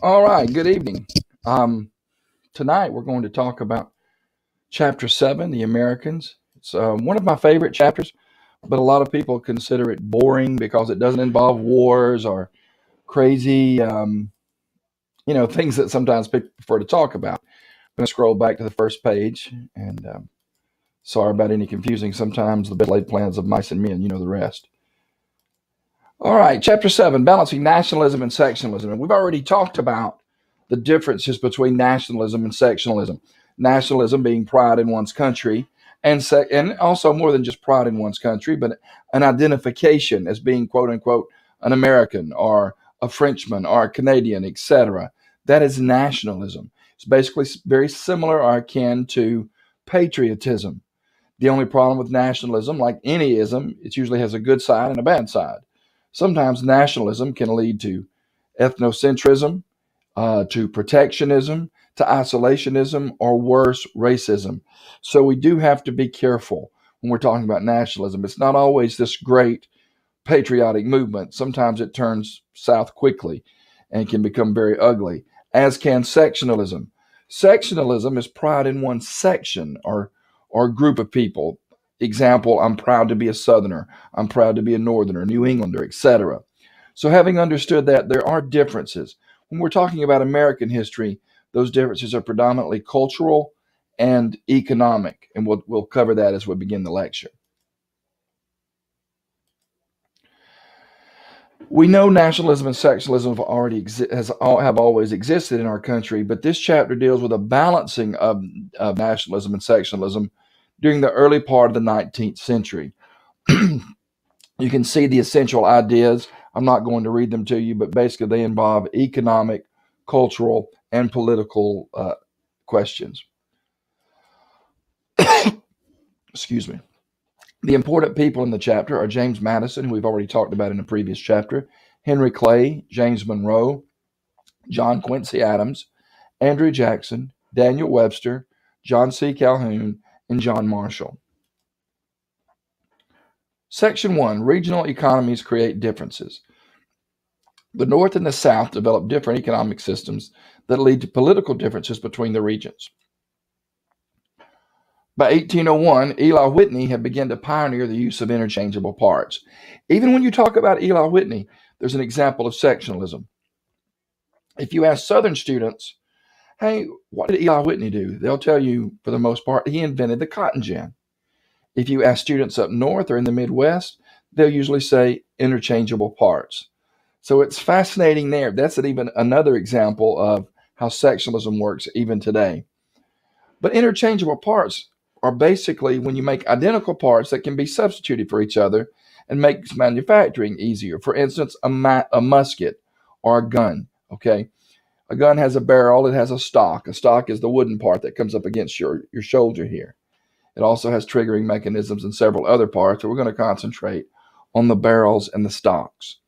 All right, good evening. Um, Tonight we're going to talk about Chapter 7, The Americans. It's one of my favorite chapters, but a lot of people consider it boring because it doesn't involve wars or crazy, things that sometimes people prefer to talk about. I'm going to scroll back to the first page, and sorry about any confusing. Sometimes the best laid plans of mice and men, you know the rest. All right, Chapter 7, Balancing Nationalism and Sectionalism. And we've already talked about the differences between nationalism and sectionalism. Nationalism being pride in one's country, and also more than just pride in one's country, but an identification as being, quote unquote, an American or a Frenchman or a Canadian, etc. That is nationalism. It's basically very similar or akin to patriotism. The only problem with nationalism, like any ism, it usually has a good side and a bad side. Sometimes nationalism can lead to ethnocentrism, to protectionism, to isolationism, or worse, racism. So we do have to be careful when we're talking about nationalism. It's not always this great patriotic movement. Sometimes it turns south quickly and can become very ugly, as can sectionalism. Sectionalism is pride in one section or group of people. Example, I'm proud to be a Southerner. I'm proud to be a Northerner, New Englander, etc. So having understood that, there are differences. When we're talking about American history, those differences are predominantly cultural and economic, and we'll cover that as we begin the lecture. We know nationalism and sectionalism have always existed in our country, but this chapter deals with a balancing of nationalism and sectionalism during the early part of the 19th century. You can see the essential ideas. I'm not going to read them to you, but basically they involve economic, cultural, and political questions. Excuse me. The important people in the chapter are James Madison, who we've already talked about in a previous chapter, Henry Clay, James Monroe, John Quincy Adams, Andrew Jackson, Daniel Webster, John C. Calhoun, and John Marshall. Section 1, Regional Economies Create Differences. The North and the South develop different economic systems that lead to political differences between the regions. By 1801, Eli Whitney had begun to pioneer the use of interchangeable parts. Even when you talk about Eli Whitney, there's an example of sectionalism. If you ask Southern students, hey, what did Eli Whitney do? They'll tell you, for the most part, he invented the cotton gin. If you ask students up north or in the Midwest, they'll usually say interchangeable parts. So it's fascinating there. That's even another example of how sectionalism works even today. But interchangeable parts are basically when you make identical parts that can be substituted for each other and makes manufacturing easier. For instance, a musket or a gun, okay? A gun has a barrel, it has a stock. A stock is the wooden part that comes up against your shoulder here. It also has triggering mechanisms and several other parts, but we're going to concentrate on the barrels and the stocks.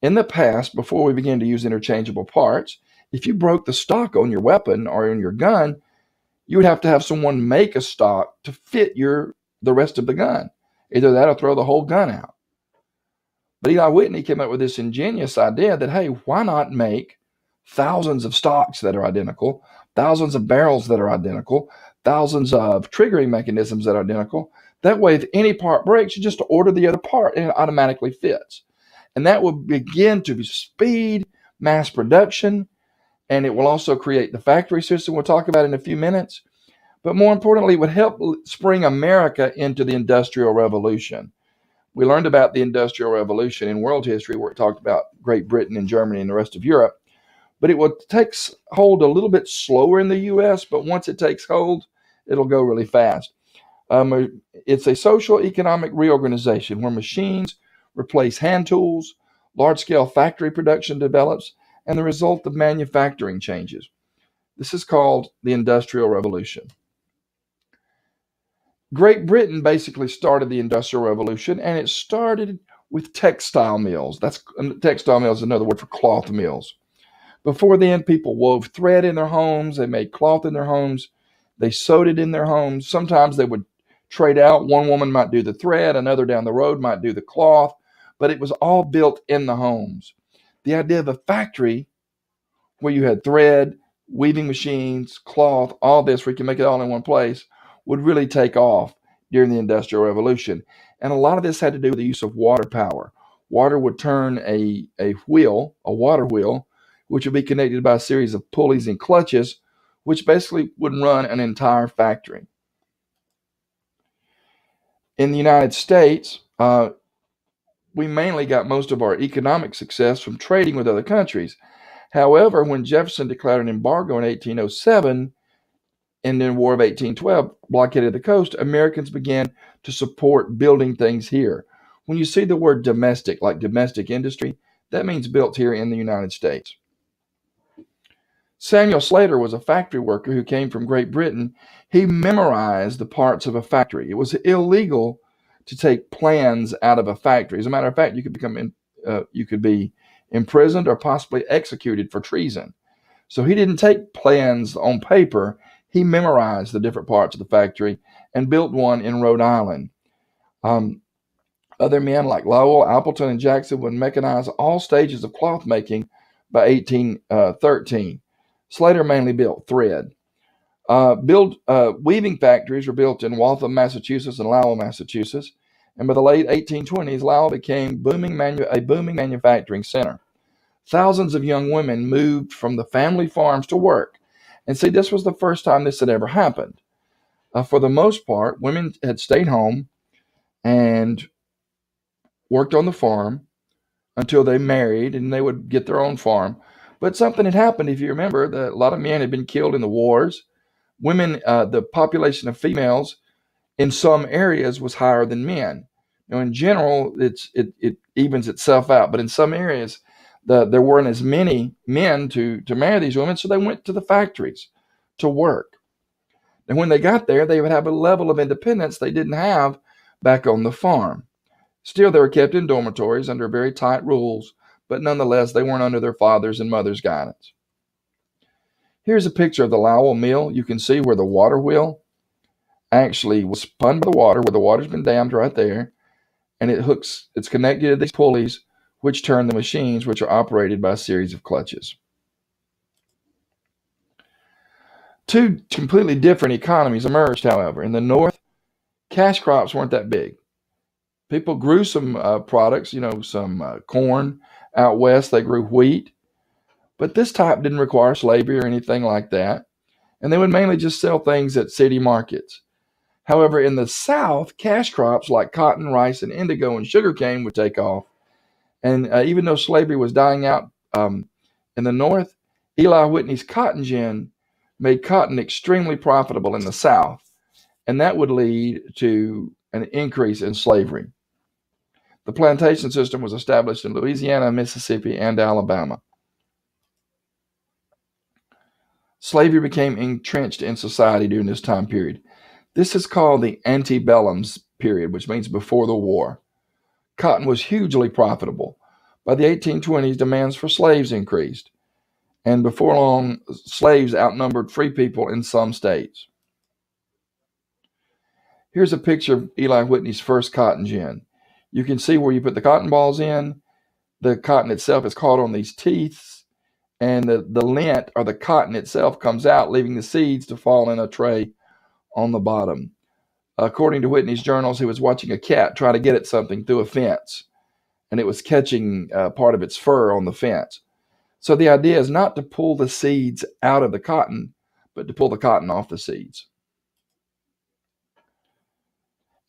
In the past, before we began to use interchangeable parts, if you broke the stock on your weapon or in your gun, you would have to have someone make a stock to fit the rest of the gun. Either that or throw the whole gun out. But Eli Whitney came up with this ingenious idea that, hey, why not make thousands of stocks that are identical, thousands of barrels that are identical, thousands of triggering mechanisms that are identical. That way, if any part breaks, you just order the other part and it automatically fits. And that will begin to speed mass production, and it will also create the factory system we'll talk about in a few minutes. But more importantly, it would help spring America into the Industrial Revolution. We learned about the Industrial Revolution in world history, where it talked about Great Britain and Germany and the rest of Europe. But it will take hold a little bit slower in the U.S., but once it takes hold, it'll go really fast. It's a social economic reorganization where machines replace hand tools, large-scale factory production develops, and the result of manufacturing changes. This is called the Industrial Revolution. Great Britain basically started the Industrial Revolution, and it started with textile mills. Textile mills is another word for cloth mills. Before then, people wove thread in their homes. They made cloth in their homes. They sewed it in their homes. Sometimes they would trade out. One woman might do the thread. Another down the road might do the cloth. But it was all built in the homes. The idea of a factory where you had thread, weaving machines, cloth, all this where you can make it all in one place, would really take off during the Industrial Revolution. And a lot of this had to do with the use of water power. Water would turn a wheel, a water wheel, which would be connected by a series of pulleys and clutches, which basically would run an entire factory. In the United States, we mainly got most of our economic success from trading with other countries. However, when Jefferson declared an embargo in 1807, and then War of 1812 blockaded the coast, Americans began to support building things here. When you see the word domestic, like domestic industry, that means built here in the United States. Samuel Slater was a factory worker who came from Great Britain. He memorized the parts of a factory. It was illegal to take plans out of a factory. As a matter of fact, you could be imprisoned or possibly executed for treason. So he didn't take plans on paper. He memorized the different parts of the factory and built one in Rhode Island. Other men like Lowell, Appleton, and Jackson would mechanize all stages of cloth making by 1813. Slater mainly built thread. Weaving factories were built in Waltham, Massachusetts, and Lowell, Massachusetts. And by the late 1820s, Lowell became a booming manufacturing center. Thousands of young women moved from the family farms to work. And see, this was the first time this had ever happened. For the most part, women had stayed home and worked on the farm until they married, and they would get their own farm. But something had happened, if you remember, that a lot of men had been killed in the wars. Women, the population of females in some areas was higher than men. Now, in general, it evens itself out, but in some areas, there weren't as many men to marry these women, so they went to the factories to work. And when they got there, they would have a level of independence they didn't have back on the farm. Still, they were kept in dormitories under very tight rules, but nonetheless, they weren't under their father's and mother's guidance. Here's a picture of the Lowell mill. You can see where the water wheel actually was spun by the water, where the water's been dammed right there, and it's connected to these pulleys, which turn the machines, which are operated by a series of clutches. Two completely different economies emerged, however. In the North, cash crops weren't that big. People grew some products, some corn. Out west, they grew wheat. But this type didn't require slavery or anything like that. And they would mainly just sell things at city markets. However, in the South, cash crops like cotton, rice, and indigo and sugarcane would take off. And even though slavery was dying out in the North, Eli Whitney's cotton gin made cotton extremely profitable in the South. And that would lead to an increase in slavery. The plantation system was established in Louisiana, Mississippi, and Alabama. Slavery became entrenched in society during this time period. This is called the antebellum period, which means before the war. Cotton was hugely profitable. By the 1820s, demands for slaves increased. And before long, slaves outnumbered free people in some states. Here's a picture of Eli Whitney's first cotton gin. You can see where you put the cotton balls in. The cotton itself is caught on these teeth, and the lint or the cotton itself comes out, leaving the seeds to fall in a tray on the bottom. According to Whitney's journals, he was watching a cat try to get at something through a fence, and it was catching part of its fur on the fence. So the idea is not to pull the seeds out of the cotton, but to pull the cotton off the seeds.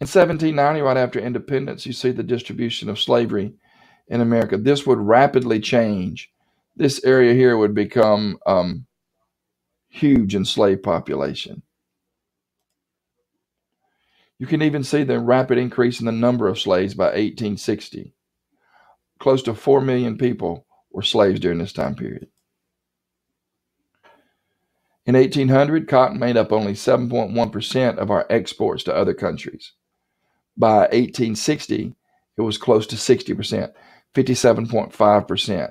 In 1790, right after independence, you see the distribution of slavery in America. This would rapidly change. This area here would become huge in slave population. You can even see the rapid increase in the number of slaves by 1860. Close to 4 million people were slaves during this time period. In 1800, cotton made up only 7.1% of our exports to other countries. By 1860, it was close to 60%, 57.5%.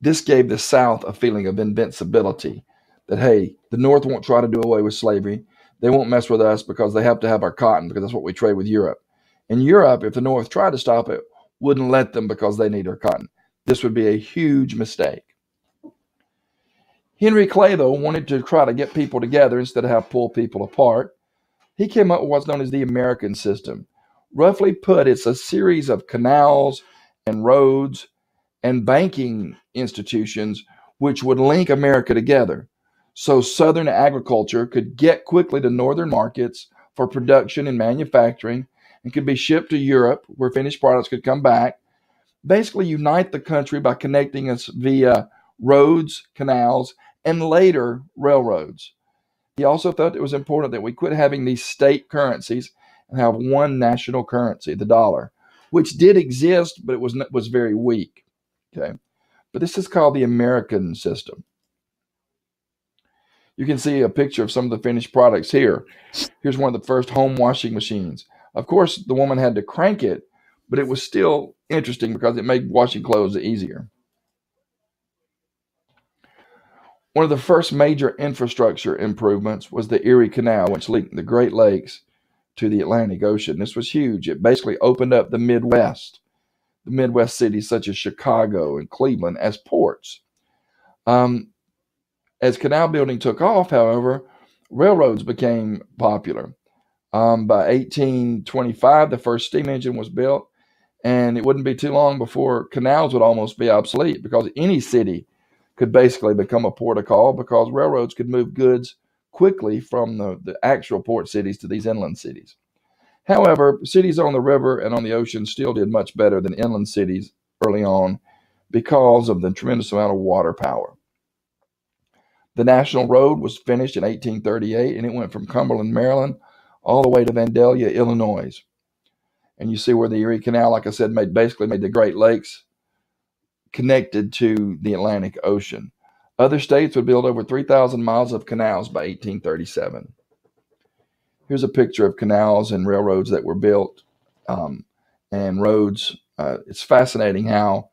This gave the South a feeling of invincibility, that, hey, the North won't try to do away with slavery. They won't mess with us because they have to have our cotton, because that's what we trade with Europe. In Europe, if the North tried to stop it, wouldn't let them because they need our cotton. This would be a huge mistake. Henry Clay, though, wanted to try to get people together instead of have pull people apart. He came up with what's known as the American system. Roughly put, it's a series of canals and roads and banking institutions which would link America together. So Southern agriculture could get quickly to Northern markets for production and manufacturing and could be shipped to Europe where finished products could come back. Basically, unite the country by connecting us via roads, canals, and later railroads. He also thought it was important that we quit having these state currencies and have one national currency, the dollar, which did exist, but it was very weak. Okay, but this is called the American system. You can see a picture of some of the finished products here. Here's one of the first home washing machines. Of course, the woman had to crank it, but it was still interesting because it made washing clothes easier. One of the first major infrastructure improvements was the Erie Canal, which linked the Great Lakes to the Atlantic Ocean. This was huge. It basically opened up the Midwest cities such as Chicago and Cleveland as ports. As canal building took off, however, railroads became popular. By 1825, the first steam engine was built, and it wouldn't be too long before canals would almost be obsolete because any city could basically become a port of call because railroads could move goods quickly from the actual port cities to these inland cities. However, cities on the river and on the ocean still did much better than inland cities early on because of the tremendous amount of water power. The National Road was finished in 1838, and it went from Cumberland, Maryland, all the way to Vandalia, Illinois. And you see where the Erie Canal, like I said, basically made the Great Lakes connected to the Atlantic Ocean. Other states would build over 3,000 miles of canals by 1837. Here's a picture of canals and railroads that were built and roads. It's fascinating how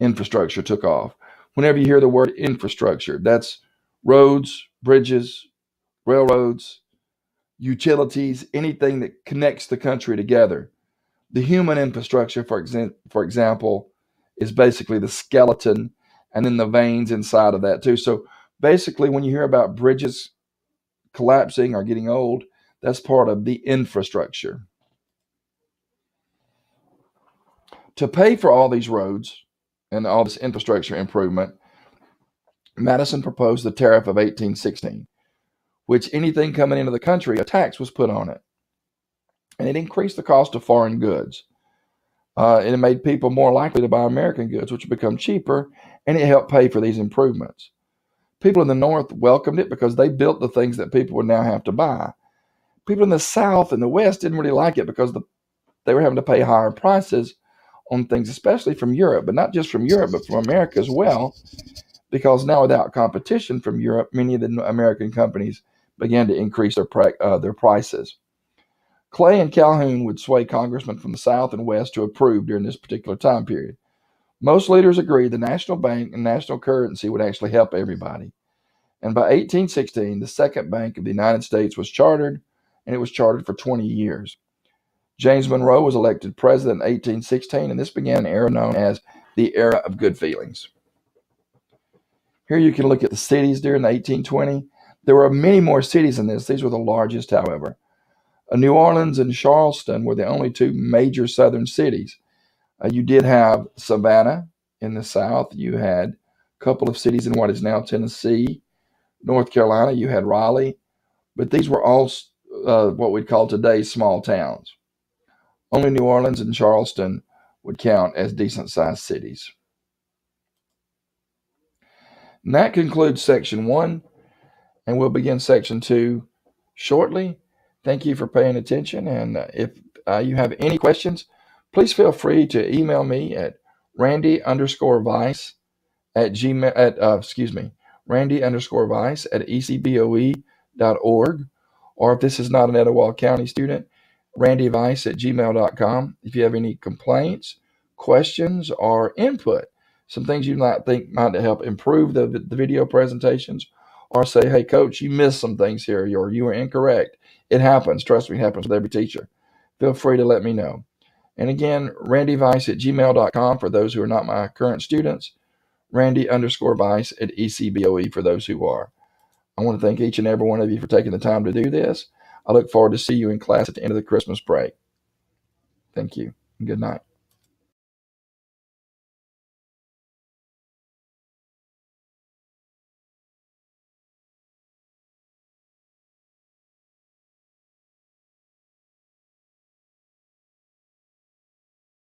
infrastructure took off. Whenever you hear the word infrastructure, that's roads, bridges, railroads, utilities, anything that connects the country together. The human infrastructure, for example, is basically the skeleton and then the veins inside of that too. So basically, when you hear about bridges collapsing or getting old, that's part of the infrastructure. To pay for all these roads and all this infrastructure improvement, Madison proposed the tariff of 1816, which anything coming into the country, a tax was put on it. And it increased the cost of foreign goods. And it made people more likely to buy American goods, which would become cheaper, and it helped pay for these improvements. People in the North welcomed it because they built the things that people would now have to buy. People in the South and the West didn't really like it because they were having to pay higher prices on things, especially from Europe, but not just from Europe, but from America as well, because now without competition from Europe, many of the American companies began to increase their prices. Clay and Calhoun would sway congressmen from the South and West to approve during this particular time period. Most leaders agreed the national bank and national currency would actually help everybody. And by 1816, the Second Bank of the United States was chartered, and it was chartered for 20 years. James Monroe was elected president in 1816, and this began an era known as the Era of Good Feelings. Here you can look at the cities during 1820. There were many more cities than this. These were the largest, however. New Orleans and Charleston were the only two major southern cities. You did have Savannah in the south. You had a couple of cities in what is now Tennessee. North Carolina, you had Raleigh. But these were all what we'd call today small towns. Only New Orleans and Charleston would count as decent-sized cities. And that concludes Section 1, and we'll begin Section 2 shortly. Thank you for paying attention, and if you have any questions, please feel free to email me at randy_vice at randy_vice at ecboe.org, or if this is not an Etowah County student, randyvice@gmail.com. If you have any complaints, questions, or input, some things you might think might help improve the video presentations, or say, hey, coach, you missed some things here, or you were incorrect. It happens. Trust me, it happens with every teacher. Feel free to let me know. And again, randyvice@gmail.com for those who are not my current students, Randy_Vice at ECBOE for those who are. I want to thank each and every one of you for taking the time to do this. I look forward to see you in class at the end of the Christmas break. Thank you. Good night.